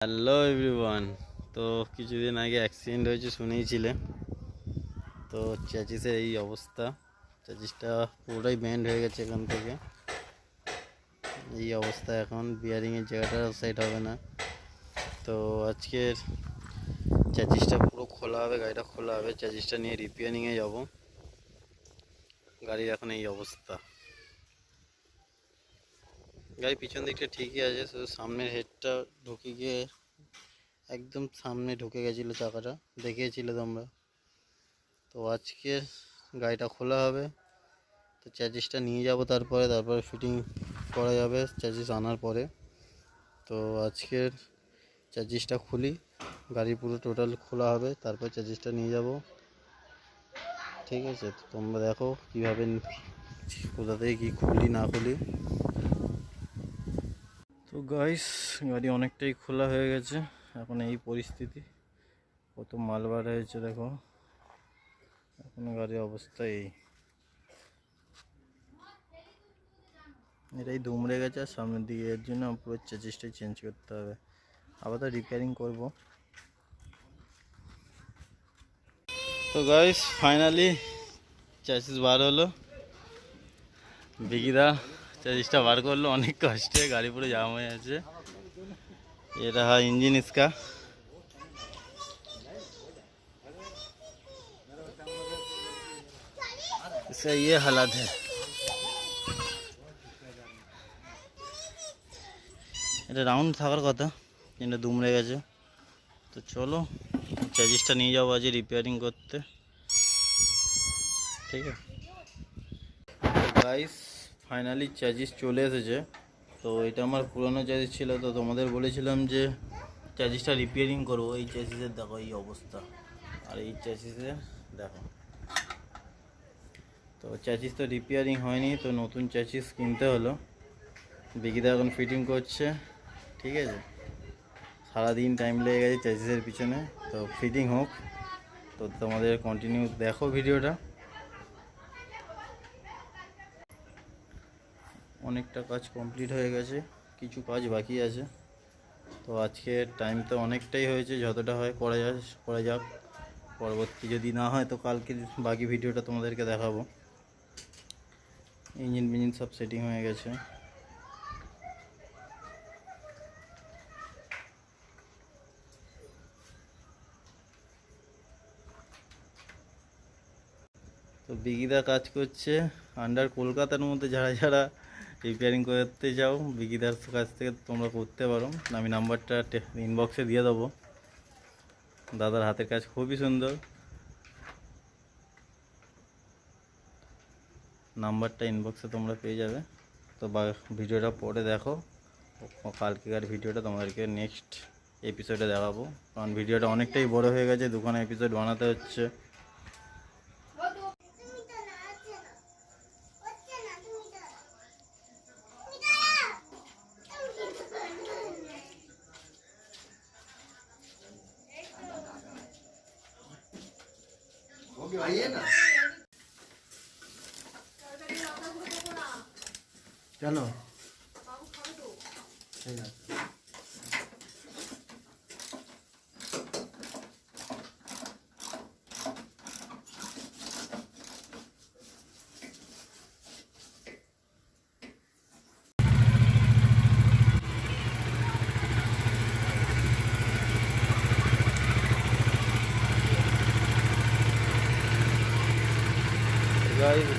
Hello everyone. তো কিছুদিন আগে অ্যাক্সিডেন্ট হয়েছে শুনেইছিলে। তো চ্যাচিসের এই অবস্থা, চ্যাচিসটা পুরোটাই ব্যান্ড হয়ে গেছে এখান থেকে। এই অবস্থা, এখন বিয়ারিংয়ের জায়গাটা সাইড হবে না। তো আজকের চ্যাচিসটা পুরো খোলা হবে, গাড়িটা খোলা হবে, চ্যাচিসটা নিয়ে রিপেয়ারিংয়ে যাব। গাড়ির এখন এই অবস্থা। গাড়ির পিছন দিকটা ঠিকই আছে, শুধু সামনের হেডটা ঢুকে গিয়ে একদম সামনে ঢুকে গেছিলো, চাকাটা দেখিয়েছিলে তোমরা। তো আজকে গাড়িটা খোলা হবে, তো চ্যাচিসটা নিয়ে যাব, তারপরে ফিটিং করা যাবে চ্যাচিস আনার পরে। তো আজকের চ্যাচিসটা খুলি, গাড়ি পুরো টোটাল খোলা হবে, তারপর চ্যাচিসটা নিয়ে যাব। ঠিক আছে, তো তোমরা দেখো কীভাবে কোথা থেকে কী খুলি না খুলি। তো গাইস, গাড়ি অনেকটাই খোলা হয়ে গেছে, এখন এই পরিস্থিতি। কত মাল বার হয়েছে দেখো, এখন গাড়ির অবস্থা এই। এটাই দুমড়ে গেছে আর সামনের দিকে, এর জন্য পুরো চ্যাচিসটাই চেঞ্জ করতে হবে, আবার তো রিপেয়ারিং করব। তো গাইস, ফাইনালি চ্যাচিস বার হলো। বিকিদা চ্যাচিসটা বার করলো অনেক কষ্টে, গাড়ি পুরো জাম হয়ে আছে। এটা হয় इंजन इसका। इसका ये हालत है। এটা রাউন্ড থাকার কথা, কিন্তু দুমড়ে গেছে। তো চলো চ্যাচিসটা নিয়ে যাবো আজ রিপেয়ারিং করতে, ঠিক আছে। গাইস, ফাইনালি চ্যাচিস চলে এসেছে। তো এটা আমার পুরনো চ্যাচিস ছিল, তো তোমাদের বলেছিলাম যে চ্যাচিসটা রিপেয়ারিং করবো। এই চ্যাচিসের দেখো এই অবস্থা, আর এই চ্যাচিসের দেখো। তো চ্যাচিস তো রিপেয়ারিং হয়নি, তো নতুন চ্যাচিস কিনতে হলো। বিকিদা এখন ফিটিং করছে, ঠিক আছে। সারাদিন টাইম লেগে গেছে চ্যাচিসের পিছনে, তো ফিটিং হোক। তো তোমাদের কন্টিনিউ দেখো ভিডিওটা। অনেকটা কাজ কমপ্লিট হয়ে গেছে, কিছু কাজ বাকি আছে। তো আজকে টাইম তো অনেকটাই হয়েছে, যতটা হয় করা যাক। পরবর্তী যদি না হয় তো কালকে বাকি ভিডিওটা তোমাদেরকে দেখাবো। ইঞ্জিন সব সেটিং হয়ে গেছে। তো বিকিদা কাজ করছে আন্ডার কলকাতার মধ্যে। যারা যারা রিপেয়ারিং করতে যাও, বিকিদার কাছ থেকে তোমরা করতে পারো। আমি নাম্বারটা ইনবক্সে দিয়ে দেবো। দাদার হাতের কাজ খুবই সুন্দর, নাম্বারটা ইনবক্সে তোমরা পেয়ে যাবে। তো ভিডিওটা পরে দেখো, কালকেকার ভিডিওটা তোমাদেরকে নেক্সট এপিসোডে দেখাবো, কারণ ভিডিওটা অনেকটাই বড় হয়ে গেছে, দুখানা এপিসোড বানাতে হচ্ছে। কেন ঠিক আছে।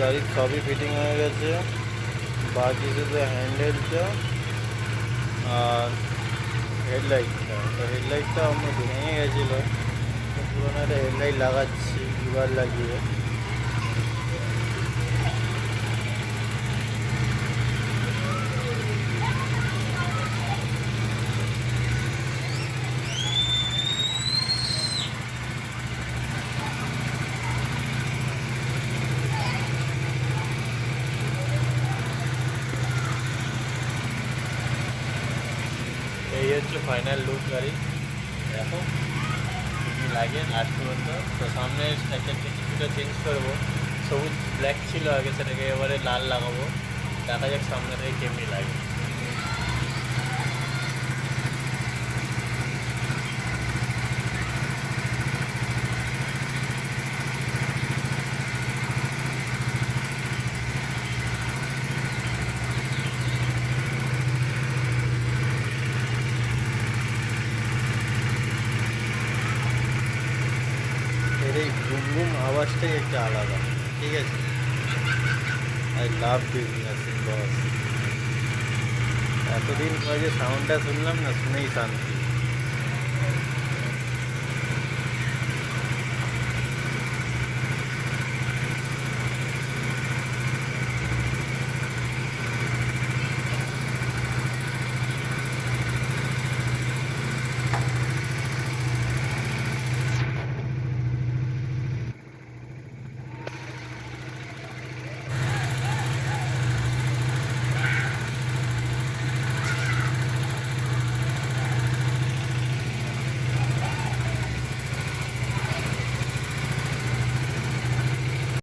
গাড়ির সবই ফিটিং হয়ে গেছে, বাকি শুধু হ্যান্ডেলটা আর হেডলাইটটা। তো হেডলাইটটা আমার ভেঙে গেছিলো, তো পুরোনো একটা হেডলাইট লাগাচ্ছি দুবার লাগিয়ে। এই হচ্ছে ফাইনাল লুক গাড়ি, দেখো লাগে লাস্ট পর্যন্ত। তো সামনে স্ট্রাকচারটা কিছুটা চেঞ্জ করবো, সবুজ ব্ল্যাক ছিল আগে, সেটাকে এবারে লাল লাগাবো। দেখা যাক সামনে থেকে কেমনি লাগে। বুম বুম আওয়াজটাই একটা আলাদা। ঠিক আছে, আই লাভ দিস নাথিং বস। এতদিন পরে যে সাউন্ডটা শুনলাম না, শুনেই শান্তি।